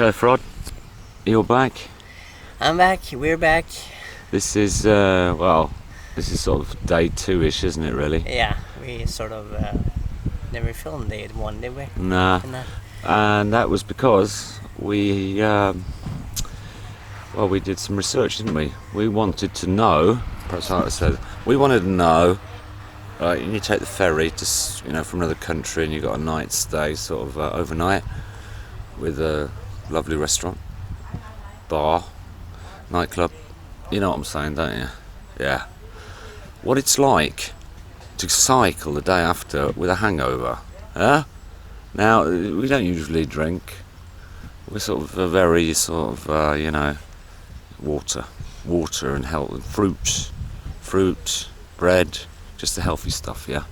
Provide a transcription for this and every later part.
Okay, Frod, you're back. I'm back, we're back. This is sort of day 2-ish, isn't it, really? Yeah, we sort of never filmed day 1, did we? Nah. And that was because we did some research, didn't we? We wanted to know, perhaps how I said, we wanted to know, you take the ferry to, from another country, and you got a night stay, sort of overnight, with a lovely restaurant, bar, nightclub. You know what I'm saying, don't you? Yeah. What it's like to cycle the day after with a hangover, huh? Now, we don't usually drink. We're sort of a very water and health, and fruit, bread, just the healthy stuff, yeah?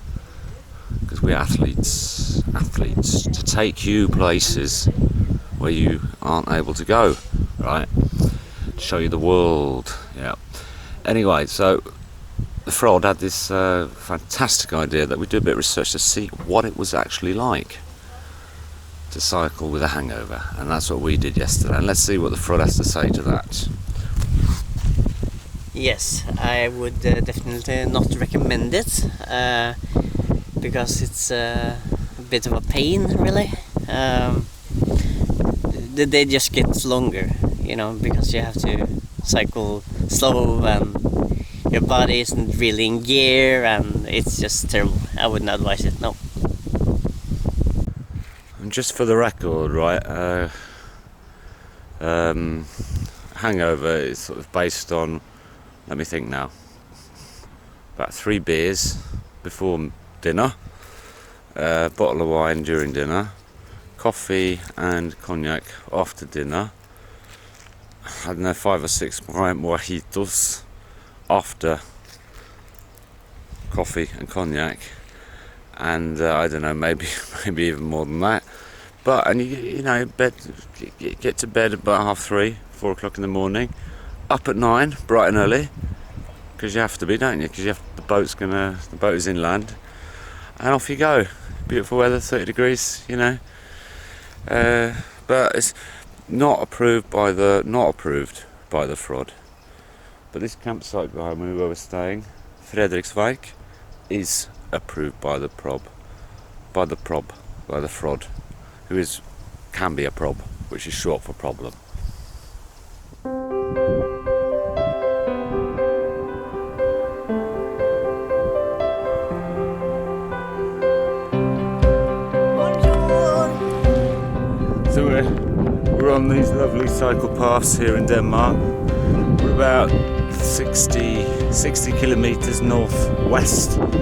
Because we're athletes, to take you places where you aren't able to go, right? To show you the world, yeah. Anyway, so the Frod had this fantastic idea that we do a bit of research to see what it was actually like to cycle with a hangover, and that's what we did yesterday. And let's see what the Frod has to say to that. Yes, I would definitely not recommend it, because it's a bit of a pain, really. The day just gets longer, because you have to cycle slow and your body isn't really in gear, and it's just terrible. I wouldn't advise it, no. And just for the record, right, hangover is sort of based on, let me think now, about 3 beers before dinner, a bottle of wine during dinner, coffee and cognac after dinner, I don't know, 5 or 6 mojitos after coffee and cognac, and I don't know, maybe even more than that. But get to bed about 3:30, 4 o'clock in the morning, up at 9, bright and early, because you have to be, don't you? Because the boat is inland, and off you go. Beautiful weather, 30 degrees, but it's not approved by the Frod. But this campsite behind me where we're staying, Frederiksvik, is approved by the Frod, who can be a prob, which is short for problem. So we're on these lovely cycle paths here in Denmark. We're about 60 kilometers northwest of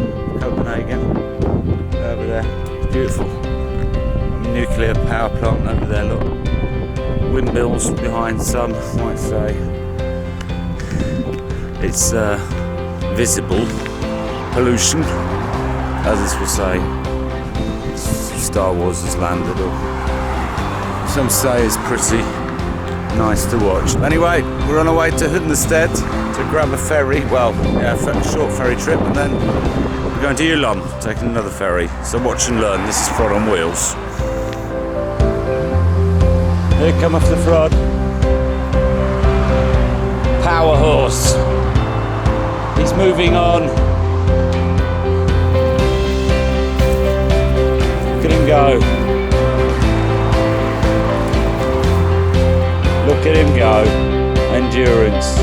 Copenhagen. Over there, it's beautiful. Nuclear power plant over there, look. Windmills behind, some might say. It's visible pollution, others will say Star Wars has landed, or some say it's pretty nice to watch. Anyway, we're on our way to Hundested to grab a ferry. Well, yeah, a short ferry trip, and then we're going to Jylland, taking another ferry. So watch and learn. This is Frod on Wheels. Here cometh the Frod. Power horse. He's moving on. Look at him go. Look at him go. Endurance.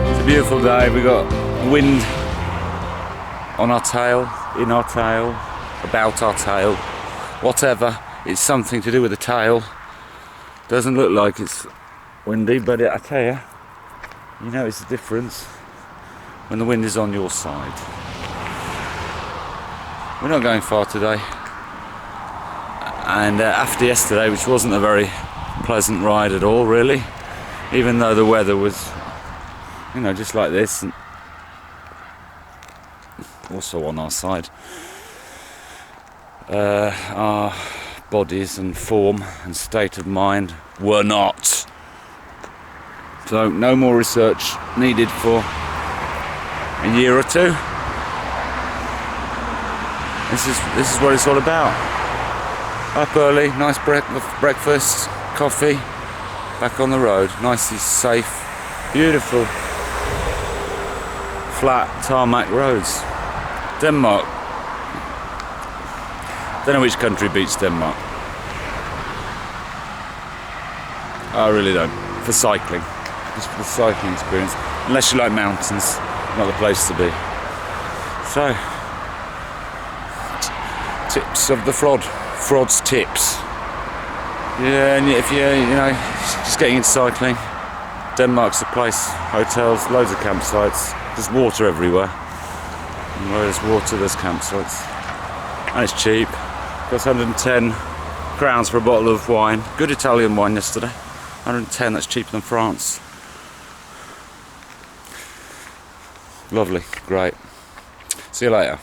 It's a beautiful day. We got wind on our tail, in our tail, about our tail, whatever. It's something to do with the tail. Doesn't look like it's windy, but I tell you, it's the difference when the wind is on your side. We're not going far today. And after yesterday, which wasn't a very pleasant ride at all, really, even though the weather was, just like this, and also on our side. Our bodies and form and state of mind were not. So no more research needed for a year or two. This is what it's all about. Up early, nice breakfast, coffee, back on the road, nicely safe, beautiful, flat tarmac roads. Denmark. Don't know which country beats Denmark. I really don't. For cycling, just for the cycling experience. Unless you like mountains, not the place to be. So, tips of the Frod. Frod's tips. Yeah, and if you're, just getting into cycling, Denmark's the place. Hotels, loads of campsites. There's water everywhere. And where there's water, there's campsites. And it's cheap. Costs 110 crowns for a bottle of wine. Good Italian wine yesterday. 110, that's cheaper than France. Lovely, great. See you later.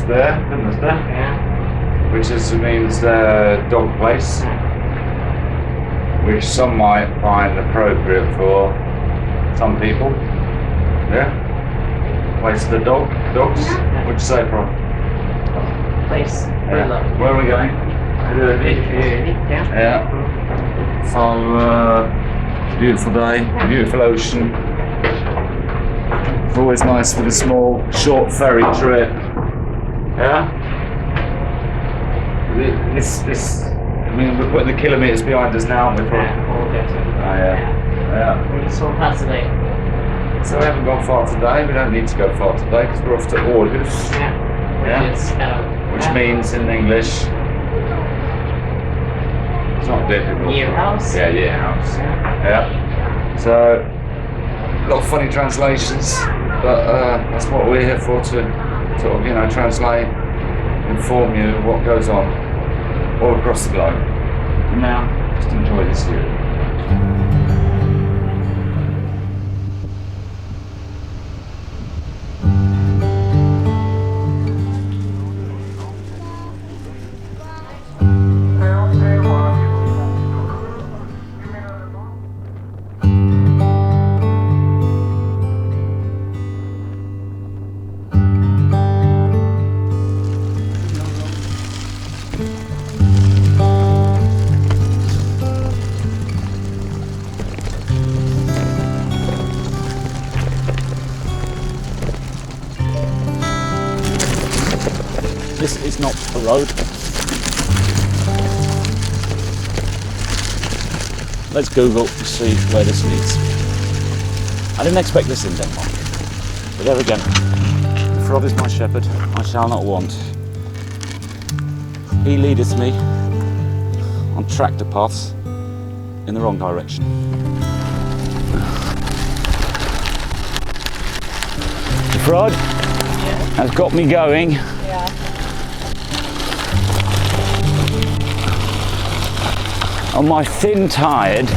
There, yeah. Which means dog place, which some might find appropriate for some people. Yeah, place for the dogs. Yeah. What'd you say, Frod? Place. Yeah. Where are we going? Yeah. So beautiful day, beautiful ocean. Always nice with a small, short ferry trip. Yeah. We're putting the kilometres behind us now, aren't we? Yeah. It's so fast today. So we haven't gone far today. We don't need to go far today because we're off to Aarhus. Which means in English, it's not difficult. Year house. Yeah, year house. Yeah. So a lot of funny translations, but that's what we're here for, to sort of, translate, inform you of what goes on all across the globe. And now, just enjoy this view. This is not the road. Let's Google to see where this leads. I didn't expect this in Denmark, but there again, the Frod is my shepherd, I shall not want. He leadeth me on tractor paths in the wrong direction. The Frod has got me going. On my thin tired,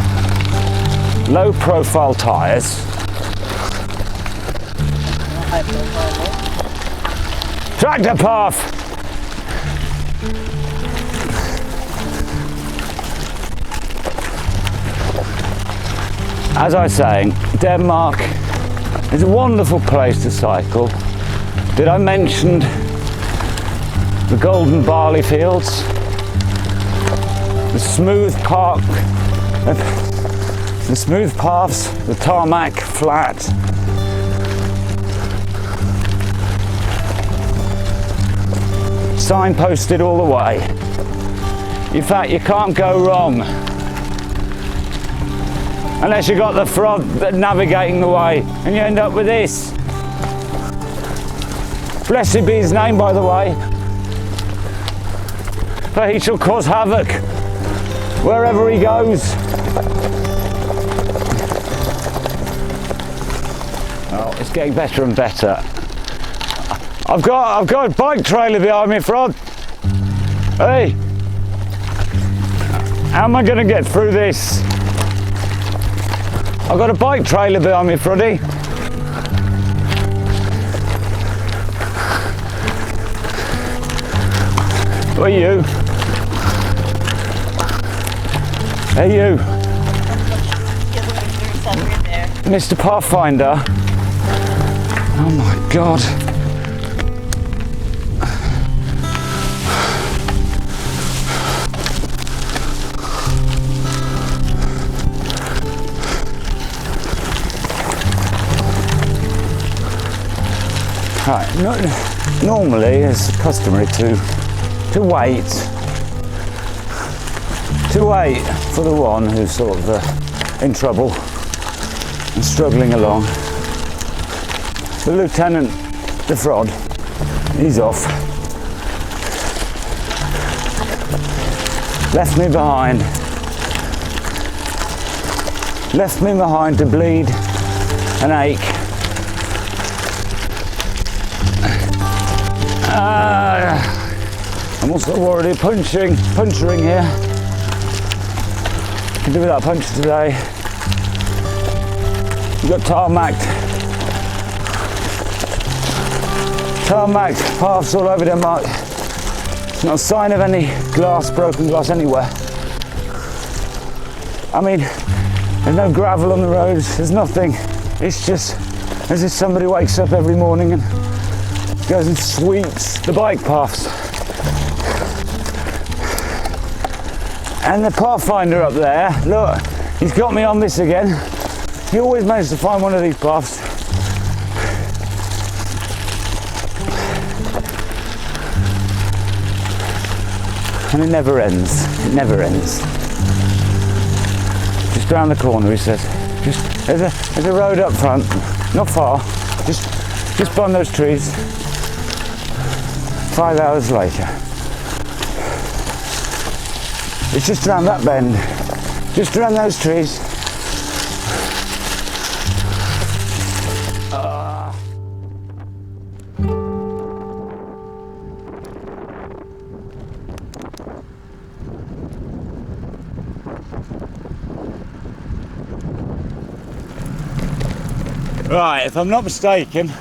low profile tyres. Tractor path! As I was saying, Denmark is a wonderful place to cycle. Did I mention the golden barley fields? The smooth paths, the tarmac flat. Signposted all the way. In fact, you can't go wrong. Unless you got the Frod navigating the way, and you end up with this. Blessed be his name, by the way, for he shall cause havoc wherever he goes. Oh, it's getting better and better. I've got a bike trailer behind me, Frod. Hey, how am I going to get through this? I've got a bike trailer behind me, Froddy. Who are you? Hey you, There's over there. Mr. Pathfinder. Oh my God. Right, normally it's customary to wait for the one who's sort of in trouble and struggling along. The Lieutenant, the Frod, he's off. Left me behind. Left me behind to bleed and ache. I'm also already puncturing here. Can do without punch today. We've got tarmac paths all over Denmark. Not a sign of any broken glass anywhere. I mean, there's no gravel on the roads, there's nothing. It's just as if somebody wakes up every morning and goes and sweeps the bike paths. And the Pathfinder up there, look, he's got me on this again. He always manages to find one of these paths. And it never ends, it never ends. Just round the corner, he says. There's a road up front, not far, just beyond those trees. 5 hours later. It's just around that bend, just around those trees. Right, if I'm not mistaken,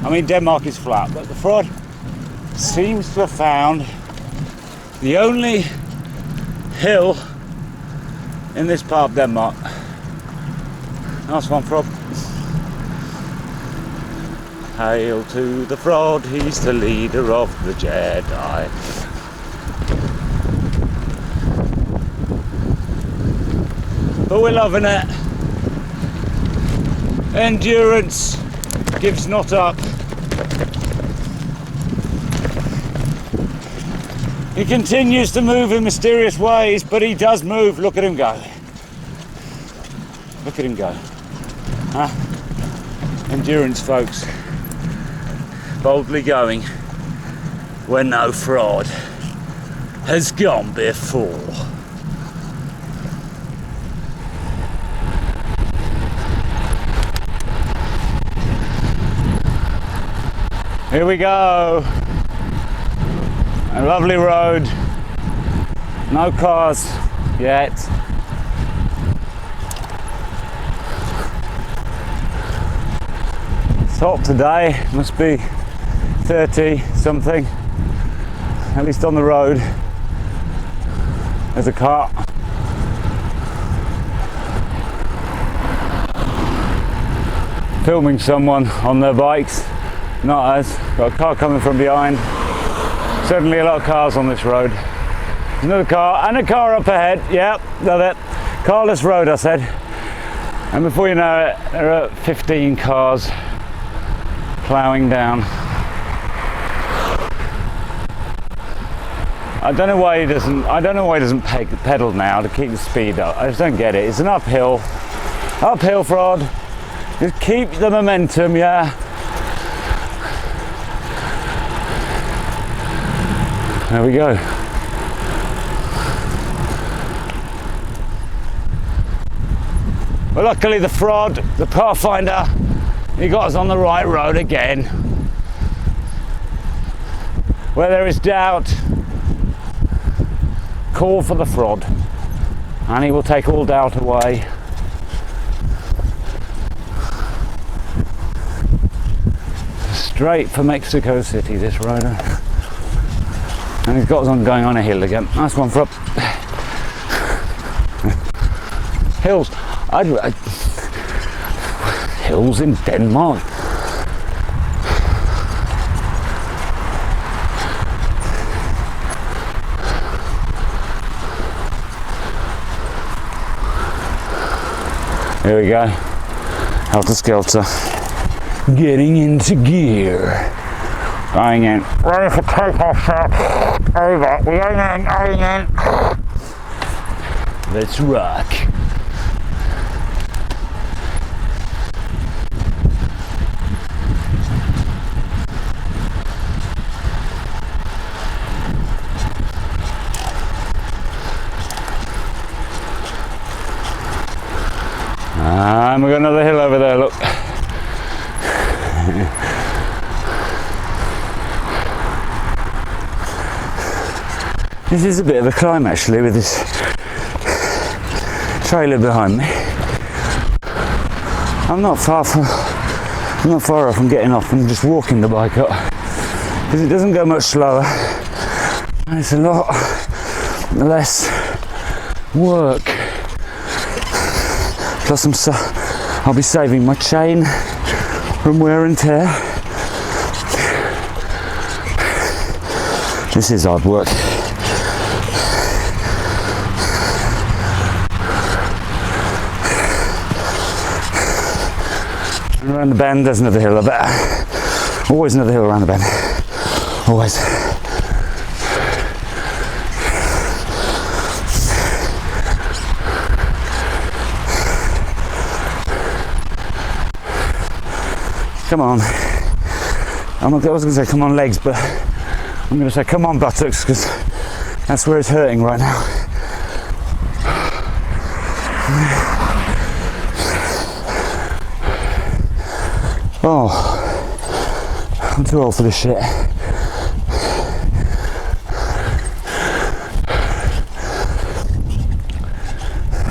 I mean Denmark is flat, but the Frod seems to have found the only hill in this part of Denmark. Nice one, Frod. Hail to the Frod, he's the leader of the Jedi. But we're loving it. Endurance gives not up. He continues to move in mysterious ways, but he does move. Look at him go. Look at him go. Huh? Endurance, folks. Boldly going where no Frod has gone before. Here we go. A lovely road. No cars yet. It's hot today. Must be 30 something. At least on the road. There's a car. Filming someone on their bikes. Not us. Got a car coming from behind. Certainly a lot of cars on this road. There's another car and a car up ahead. Yep, love it. Carless road, I said. And before you know it, there are 15 cars ploughing down. I don't know why he doesn't pedal now to keep the speed up. I just don't get it. It's an uphill Frod. Just keep the momentum, yeah. There we go. Well, luckily the Frod, the Pathfinder, he got us on the right road again. Where there is doubt, call for the Frod, and he will take all doubt away. Straight for Mexico City, this rider. And he's got us on going on a hill again. Nice one, Frod. hills. Hills in Denmark. Here we go. Helter Skelter. Getting into gear. Going in. Ready for takeoff, sir. Over. Going in. Let's rock. And we've got another hill over there, look. This is a bit of a climb actually with this trailer behind me. I'm not far off from getting off and just walking the bike up because it doesn't go much slower and it's a lot less work. Plus I'll be saving my chain from wear and tear. This is hard work. And around the bend there's another hill, I bet. Always another hill around the bend. Always. Come on. I was going to say come on legs, but I'm going to say come on buttocks because that's where it's hurting right now. Oh, I'm too old for this shit.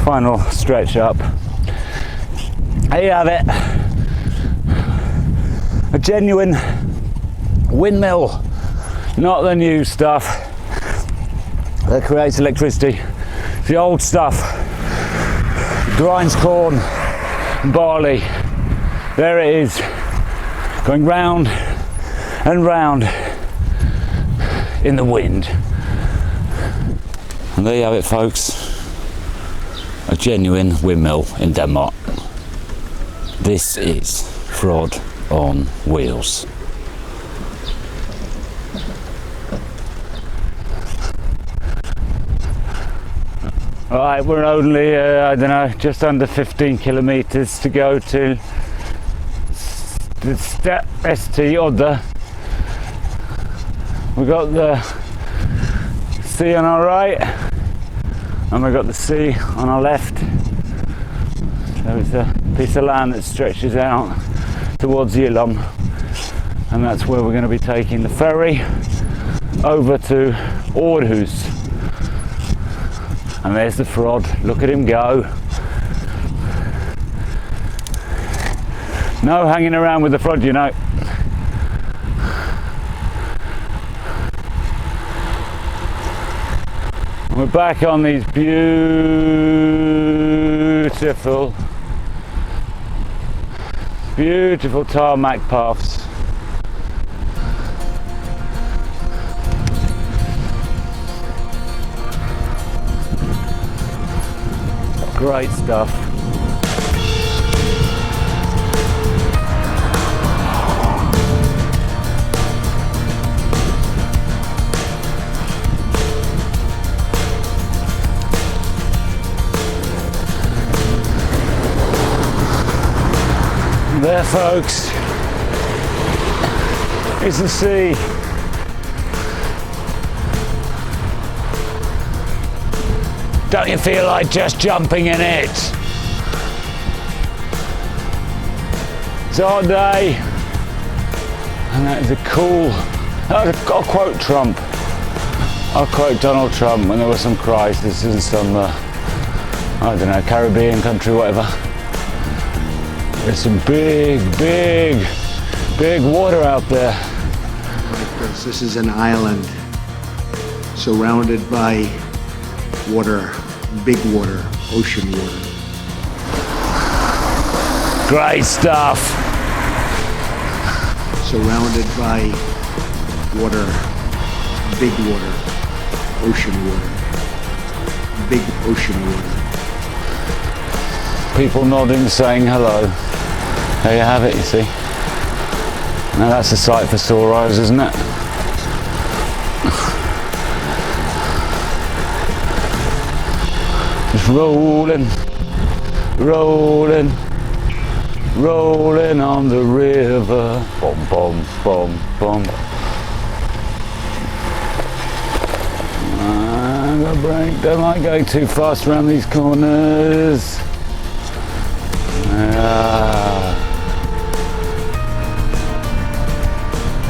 Final stretch up. There you have it. A genuine windmill, not the new stuff that creates electricity. It's the old stuff, grinds corn and barley. There it is, going round and round in the wind. And there you have it, folks. A genuine windmill in Denmark. This is Frod on wheels. Right, we're only, I don't know, just under 15 kilometres to go to the St. Odda. We've got the sea on our right and we've got the sea on our left. So it's a piece of land that stretches out towards Jylland, and that's where we're going to be taking the ferry over to Aarhus. And there's the Frod, look at him go. No hanging around with the Frod, you know. We're back on these beautiful tarmac paths. Great stuff. There, folks, is the sea. Don't you feel like just jumping in it? It's a hot day, and that is a cool. I'll quote Trump. I'll quote Donald Trump when there was some crisis in some, I don't know, Caribbean country, whatever. There's some big water out there. Like this is an island surrounded by water, big water, ocean water. Great stuff. Surrounded by water, big water, ocean water, big ocean water. People nodding, saying hello. There you have it, you see. Now that's a sight for sore eyes, isn't it? Just rolling, rolling, rolling on the river. Boom, boom, boom, boom. I'm gonna brake, don't like going too fast around these corners.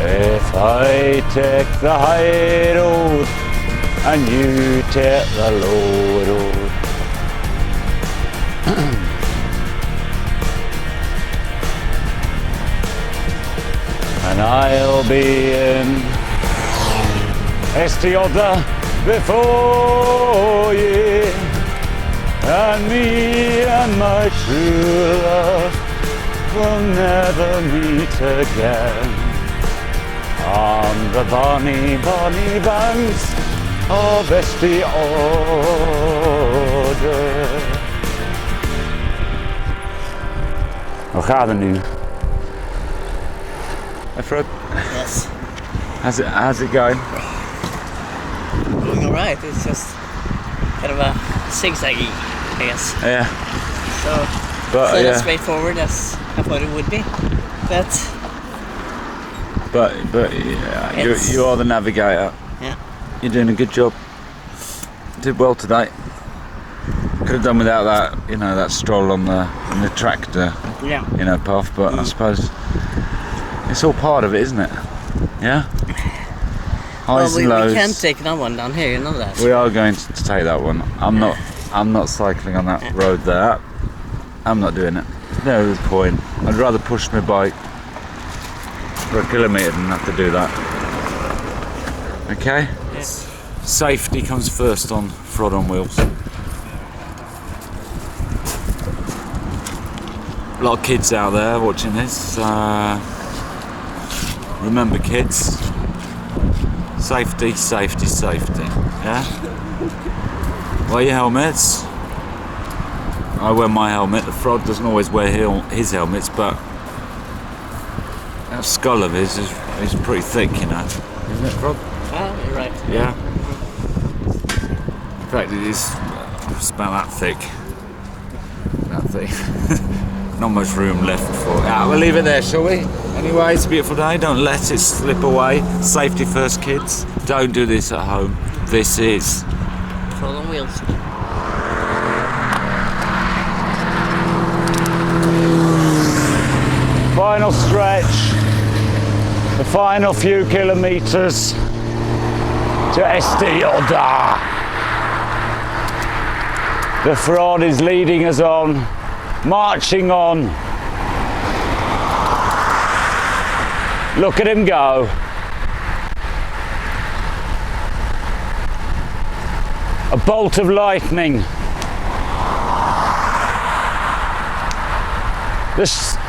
If I take the high road and you take the low road, and I'll be in Estioda before you, and me and my true love will never meet again on the bonny, bonny banks of Estioda. We gaan er nu. Hey Frod, Yes. how's it going? Going alright. It's just kind of a zigzaggy, I guess. Yeah, So but not as yeah, straightforward as I thought it would be. But but yeah, It's- you are the navigator. yeah. You're doing a good job. Did well today. Could have done without that, that stroll on the tractor, Yeah. path. But I suppose it's all part of it, isn't it? Yeah. Well, Highs we and lows. can't take that one down here, you know that. We are going to take that one. I'm not cycling on that road there. I'm not doing it. No point. I'd rather push my bike for a kilometre than have to do that. Okay? Yes. Safety comes first on Frod on Wheels. A lot of kids out there watching this. Remember, kids, safety, safety, safety. Yeah? Wear your helmets. I wear my helmet. The Frod doesn't always wear his helmets, but that skull of his is pretty thick, Isn't it, Frod? Ah, you're right. Yeah. In fact, it is it's about that thick. That thick. Not much room left for it. We'll leave it there, shall we? Anyway, it's a beautiful day. Don't let it slip away. Safety first, kids. Don't do this at home. This is Frod on Wheels. final stretch. The final few kilometres to Estioda. The Frod is leading us on, marching on. Look at him go. A bolt of lightning.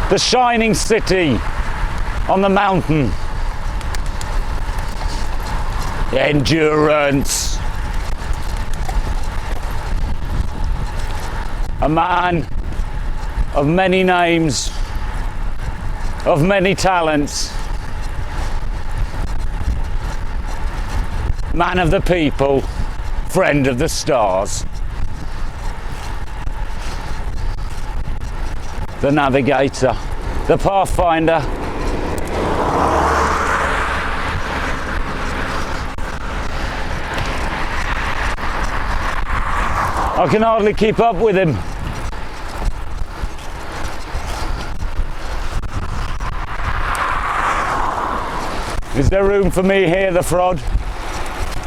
The shining city on the mountain. Endurance. A man of many names, of many talents. Man of the people, friend of the stars. The navigator, the pathfinder. I can hardly keep up with him. Is there room for me here, the Frod?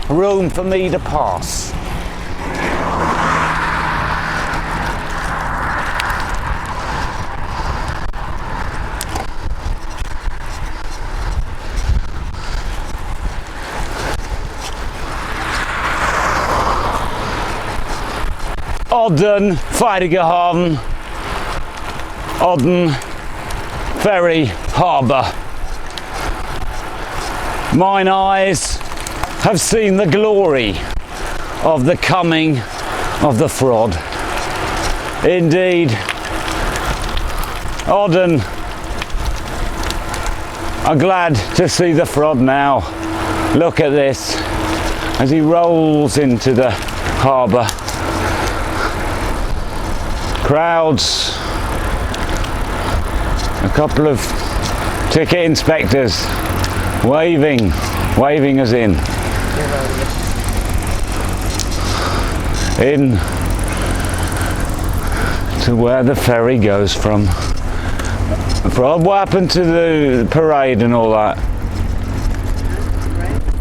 Room for me to pass. Odden, Feidigerhaven. Odden Ferry Harbour. Mine eyes have seen the glory of the coming of the Frod. Indeed, Odden are glad to see the Frod now. Look at this as he rolls into the harbour. Crowds, a couple of ticket inspectors waving us in to where the ferry goes from. Frod, what happened to the parade and all that?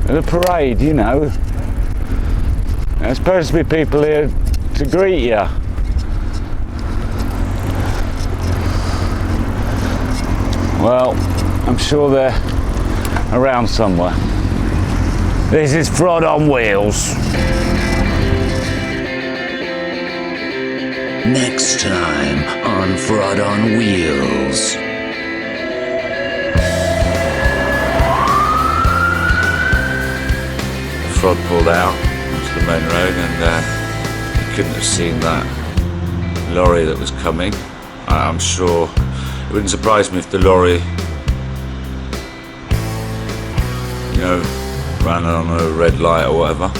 The parade, you know. There's supposed to be people here to greet you. Well, I'm sure they're around somewhere. This is Frod on Wheels. Next time on Frod on Wheels. Frod pulled out onto the main road and he couldn't have seen that lorry that was coming. I'm sure it wouldn't surprise me if the lorry, you know, ran on a red light or whatever.